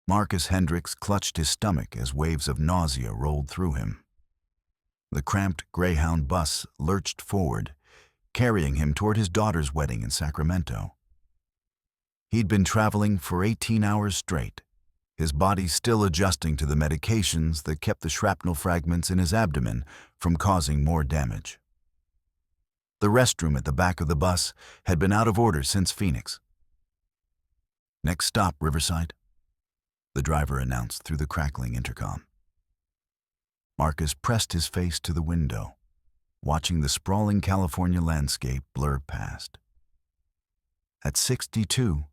Marcus Hendricks clutched his stomach as waves of nausea rolled through him. The cramped Greyhound bus lurched forward, carrying him toward his daughter's wedding in Sacramento. He'd been traveling for 18 hours straight, his body still adjusting to the medications that kept the shrapnel fragments in his abdomen from causing more damage. The restroom at the back of the bus had been out of order since Phoenix. "Next stop, Riverside," the driver announced through the crackling intercom. Marcus pressed his face to the window, watching the sprawling California landscape blur past. At 62,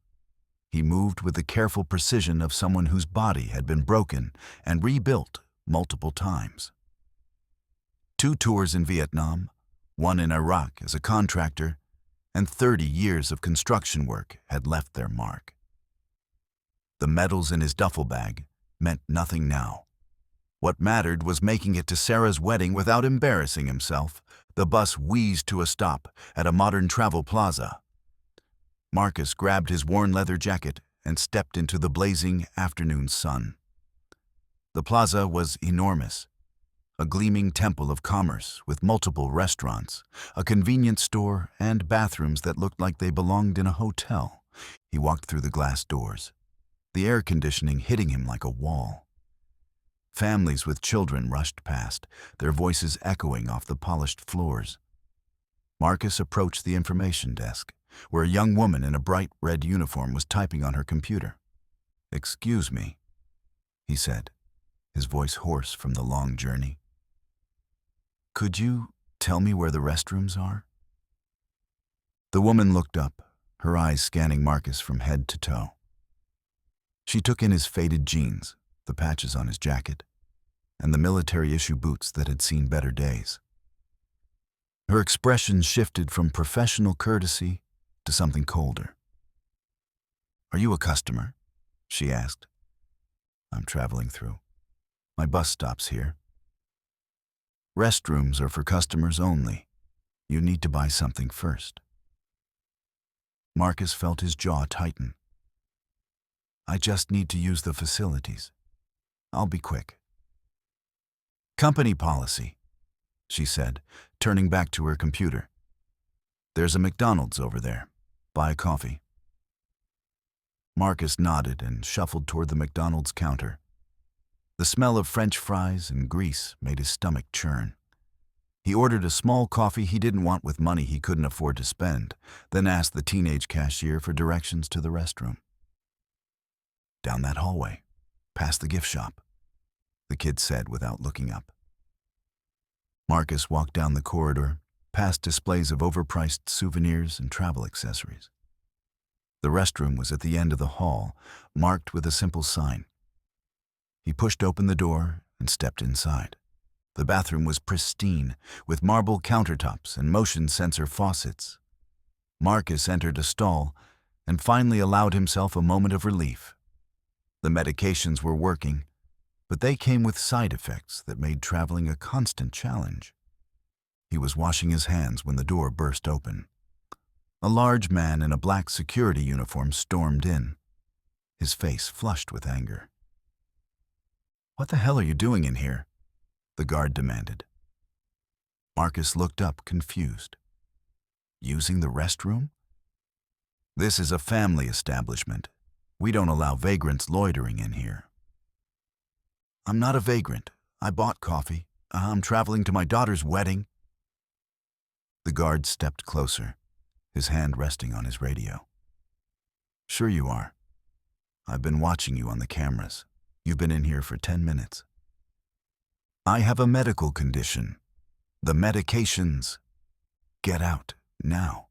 he moved with the careful precision of someone whose body had been broken and rebuilt multiple times. 2 tours in Vietnam, 1 in Iraq as a contractor, and 30 years of construction work had left their mark. The medals in his duffel bag meant nothing now. What mattered was making it to Sarah's wedding without embarrassing himself. The bus wheezed to a stop at a modern travel plaza. Marcus grabbed his worn leather jacket and stepped into the blazing afternoon sun. The plaza was enormous, a gleaming temple of commerce with multiple restaurants, a convenience store, and bathrooms that looked like they belonged in a hotel. He walked through the glass doors, the air conditioning hitting him like a wall. Families with children rushed past, their voices echoing off the polished floors. Marcus approached the information desk, where a young woman in a bright red uniform was typing on her computer. "Excuse me," he said, his voice hoarse from the long journey. "Could you tell me where the restrooms are?" The woman looked up, her eyes scanning Marcus from head to toe. She took in his faded jeans, the patches on his jacket, and the military-issue boots that had seen better days. Her expression shifted from professional courtesy to something colder. "Are you a customer?" she asked. "I'm traveling through. My bus stops here." "Restrooms are for customers only. You need to buy something first." Marcus felt his jaw tighten. "I just need to use the facilities. I'll be quick." "Company policy," she said, turning back to her computer. "There's a McDonald's over there. Buy a coffee." Marcus nodded and shuffled toward the McDonald's counter. The smell of French fries and grease made his stomach churn. He ordered a small coffee he didn't want with money he couldn't afford to spend, then asked the teenage cashier for directions to the restroom. "Down that hallway, past the gift shop," the kid said without looking up. Marcus walked down the corridor, past displays of overpriced souvenirs and travel accessories. The restroom was at the end of the hall, marked with a simple sign. He pushed open the door and stepped inside. The bathroom was pristine, with marble countertops and motion sensor faucets. Marcus entered a stall and finally allowed himself a moment of relief. The medications were working, but they came with side effects that made traveling a constant challenge. He was washing his hands when the door burst open. A large man in a black security uniform stormed in, his face flushed with anger. "What the hell are you doing in here?" the guard demanded. Marcus looked up, confused. "Using the restroom? This is a family establishment. We don't allow vagrants loitering in here." "I'm not a vagrant. I bought coffee. I'm traveling to my daughter's wedding." The guard stepped closer, his hand resting on his radio. "Sure you are. I've been watching you on the cameras. You've been in here for 10 minutes. I have a medical condition. The medications. Get out, now."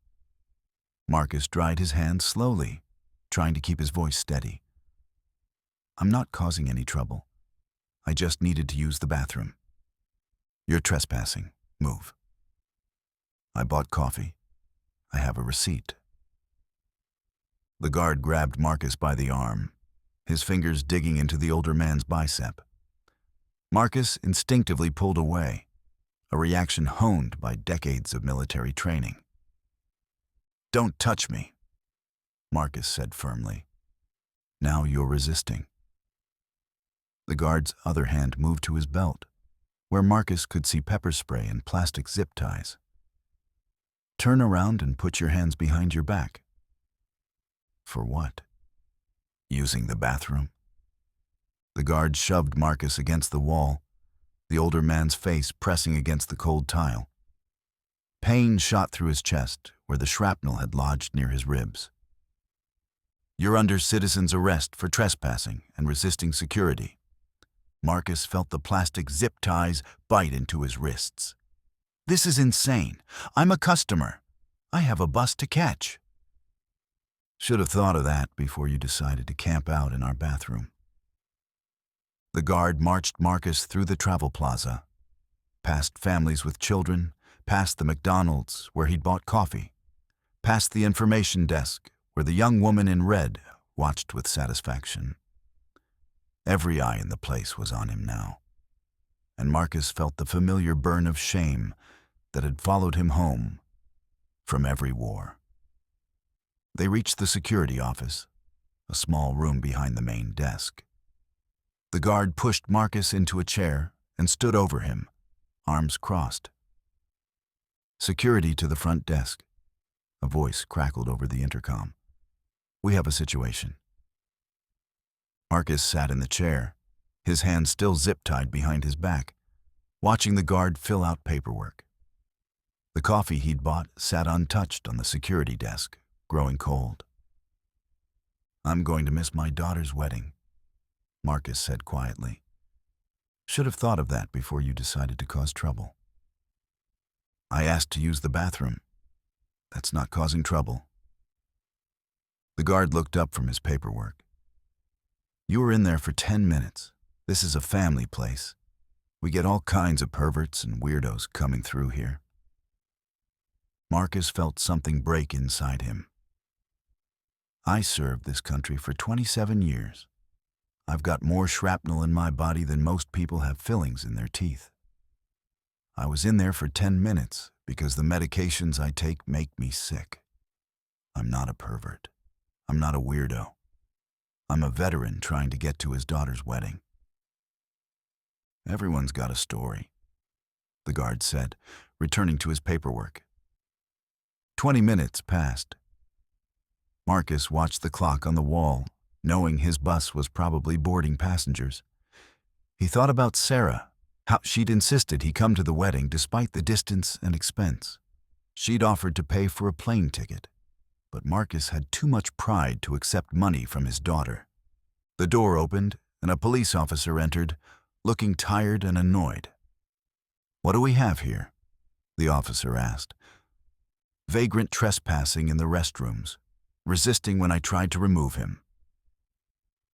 Marcus dried his hands slowly, trying to keep his voice steady. "I'm not causing any trouble. I just needed to use the bathroom." "You're trespassing. Move." "I bought coffee. I have a receipt." The guard grabbed Marcus by the arm, his fingers digging into the older man's bicep. Marcus instinctively pulled away, a reaction honed by decades of military training. "Don't touch me," Marcus said firmly. "Now you're resisting. The guard's other hand moved to his belt, where Marcus could see pepper spray and plastic zip ties. "Turn around and put your hands behind your back." "For what?" "Using the bathroom." The guard shoved Marcus against the wall, the older man's face pressing against the cold tile. Pain shot through his chest, where the shrapnel had lodged near his ribs. "You're under citizen's arrest for trespassing and resisting security." Marcus felt the plastic zip ties bite into his wrists. "This is insane. I'm a customer. I have a bus to catch." "Should have thought of that before you decided to camp out in our bathroom." The guard marched Marcus through the travel plaza, past families with children, past the McDonald's where he'd bought coffee, past the information desk where the young woman in red watched with satisfaction. Every eye in the place was on him now, and Marcus felt the familiar burn of shame that had followed him home from every war. They reached the security office, a small room behind the main desk. The guard pushed Marcus into a chair and stood over him, arms crossed. "Security to the front desk." A voice crackled over the intercom. "We have a situation." Marcus sat in the chair, his hands still zip-tied behind his back, watching the guard fill out paperwork. The coffee he'd bought sat untouched on the security desk, growing cold. "I'm going to miss my daughter's wedding," Marcus said quietly. "Should have thought of that before you decided to cause trouble." "I asked to use the bathroom. That's not causing trouble." The guard looked up from his paperwork. "You were in there for 10 minutes. This is a family place. We get all kinds of perverts and weirdos coming through here." Marcus felt something break inside him. "I served this country for 27 years. I've got more shrapnel in my body than most people have fillings in their teeth. I was in there for 10 minutes because the medications I take make me sick. I'm not a pervert. I'm not a weirdo. I'm a veteran trying to get to his daughter's wedding." "Everyone's got a story," the guard said, returning to his paperwork. 20 minutes passed. Marcus watched the clock on the wall, knowing his bus was probably boarding passengers. He thought about Sarah, how she'd insisted he come to the wedding despite the distance and expense. She'd offered to pay for a plane ticket, but Marcus had too much pride to accept money from his daughter. The door opened, and a police officer entered, looking tired and annoyed. "What do we have here?" the officer asked. "Vagrant trespassing in the restrooms, resisting when I tried to remove him."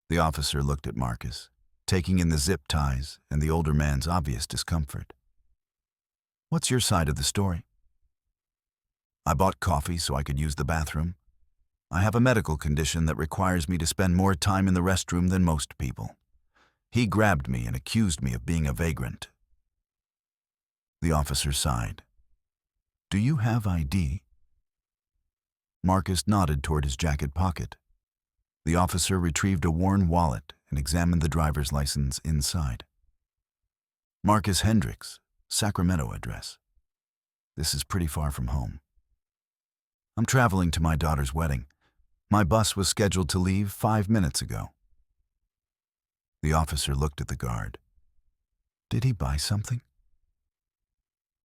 The officer looked at Marcus, taking in the zip ties and the older man's obvious discomfort. "What's your side of the story?" "I bought coffee so I could use the bathroom. I have a medical condition that requires me to spend more time in the restroom than most people. He grabbed me and accused me of being a vagrant." The officer sighed. "Do you have ID?" Marcus nodded toward his jacket pocket. The officer retrieved a worn wallet and examined the driver's license inside. "Marcus Hendricks, Sacramento address. This is pretty far from home. I'm traveling to my daughter's wedding. My bus was scheduled to leave 5 minutes ago." The officer looked at the guard. "Did he buy something?"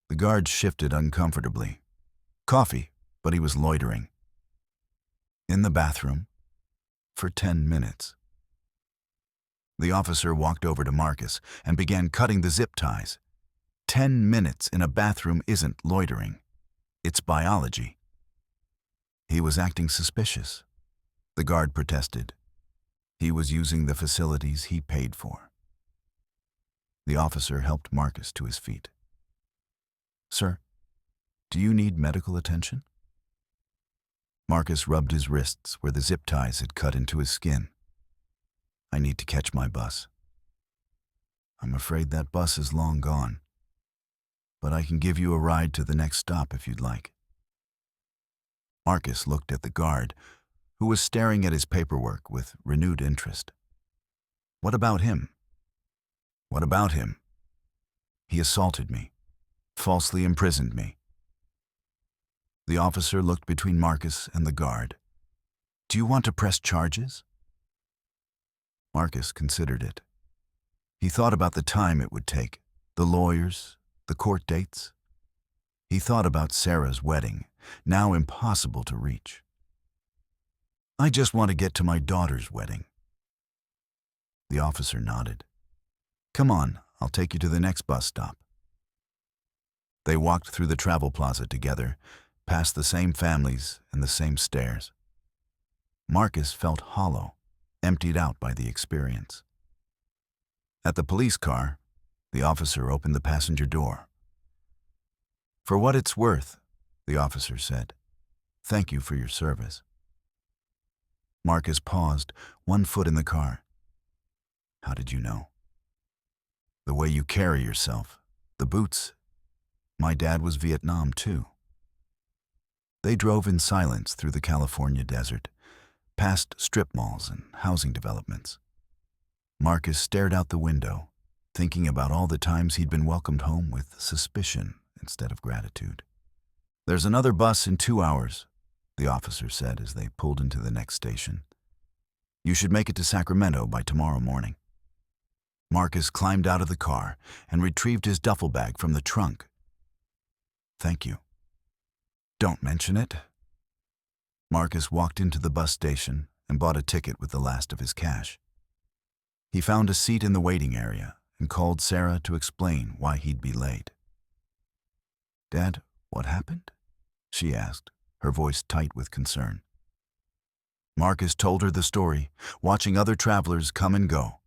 The guard shifted uncomfortably. "Coffee, but he was loitering." "In the bathroom?" "For 10 minutes." The officer walked over to Marcus and began cutting the zip ties. 10 minutes in a bathroom isn't loitering. It's biology. He was acting suspicious. The guard protested. He was using the facilities he paid for. The officer helped Marcus to his feet. "Sir, do you need medical attention?" Marcus rubbed his wrists where the zip ties had cut into his skin. "I need to catch my bus." "I'm afraid that bus is long gone, but I can give you a ride to the next stop if you'd like." Marcus looked at the guard, who was staring at his paperwork with renewed interest. "What about him? What about him? He assaulted me, falsely imprisoned me. The officer looked between Marcus and the guard. Do you want to press charges? Marcus considered it. He thought about the time it would take, the lawyers, the court dates. He thought about Sarah's wedding, now impossible to reach. I just want to get to my daughter's wedding. The officer nodded. Come on, I'll take you to the next bus stop. They walked through the travel plaza together, past the same families and the same stairs. Marcus felt hollow, emptied out by the experience. At the police car, the officer opened the passenger door. For what it's worth, the officer said, thank you for your service. Marcus paused, one foot in the car. How did you know? The way you carry yourself, the boots. My dad was Vietnam too. They drove in silence through the California desert, past strip malls and housing developments. Marcus stared out the window, thinking about all the times he'd been welcomed home with suspicion instead of gratitude. There's another bus in 2 hours, the officer said as they pulled into the next station. You should make it to Sacramento by tomorrow morning. Marcus climbed out of the car and retrieved his duffel bag from the trunk. Thank you. Don't mention it. Marcus walked into the bus station and bought a ticket with the last of his cash. He found a seat in the waiting area and called Sarah to explain why he'd be late. Dad, what happened? She asked, her voice tight with concern. Marcus told her the story, watching other travelers come and go.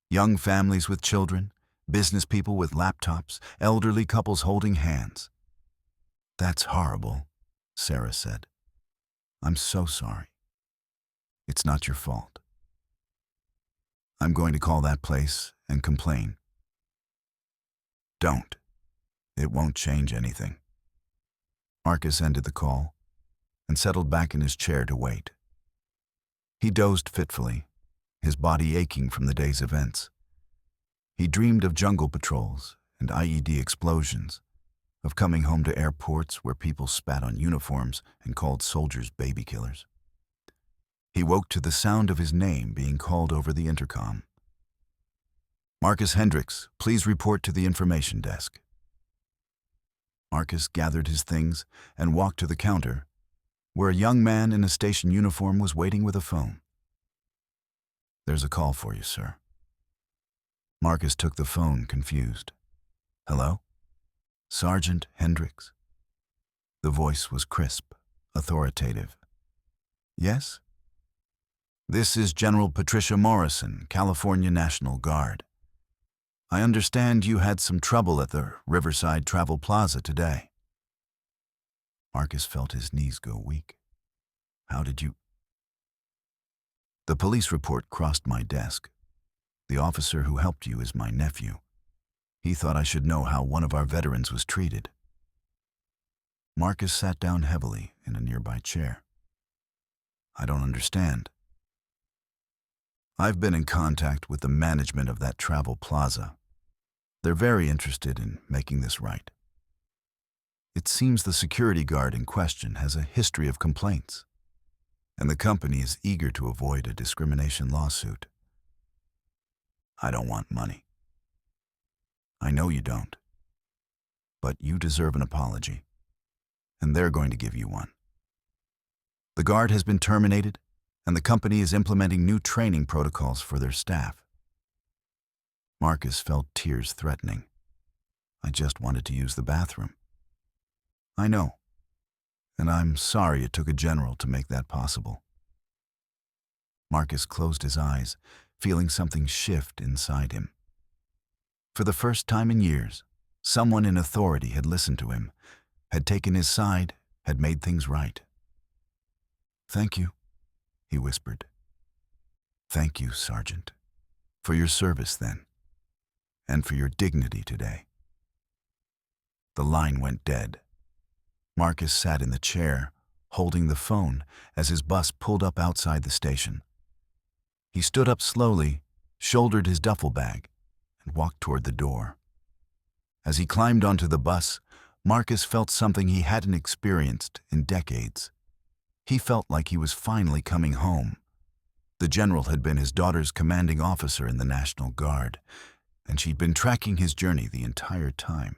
Young families with children, business people with laptops, elderly couples holding hands. That's horrible, Sarah said. I'm so sorry. It's not your fault. I'm going to call that place and complain. Don't. It won't change anything. Marcus ended the call and settled back in his chair to wait. He dozed fitfully, his body aching from the day's events. He dreamed of jungle patrols and IED explosions, of coming home to airports where people spat on uniforms and called soldiers baby killers. He woke to the sound of his name being called over the intercom. Marcus Hendricks, please report to the information desk. Marcus gathered his things and walked to the counter, where a young man in a station uniform was waiting with a phone. There's a call for you, sir. Marcus took the phone, confused. Hello? Sergeant Hendricks. The voice was crisp, authoritative. Yes? This is General Patricia Morrison, California National Guard. I understand you had some trouble at the Riverside Travel Plaza today. Marcus felt his knees go weak. How did you... The police report crossed my desk. The officer who helped you is my nephew. He thought I should know how one of our veterans was treated. Marcus sat down heavily in a nearby chair. I don't understand. I've been in contact with the management of that travel plaza. They're very interested in making this right. It seems the security guard in question has a history of complaints, and the company is eager to avoid a discrimination lawsuit. I don't want money. I know you don't. But you deserve an apology, and they're going to give you one. The guard has been terminated, and the company is implementing new training protocols for their staff. Marcus felt tears threatening. I just wanted to use the bathroom. I know, and I'm sorry it took a general to make that possible. Marcus closed his eyes, feeling something shift inside him. For the first time in years, someone in authority had listened to him, had taken his side, had made things right. Thank you, he whispered. Thank you, Sergeant, for your service then, and for your dignity today. The line went dead. Marcus sat in the chair, holding the phone as his bus pulled up outside the station. He stood up slowly, shouldered his duffel bag, and walked toward the door. As he climbed onto the bus, Marcus felt something he hadn't experienced in decades. He felt like he was finally coming home. The general had been his daughter's commanding officer in the National Guard, and she'd been tracking his journey the entire time.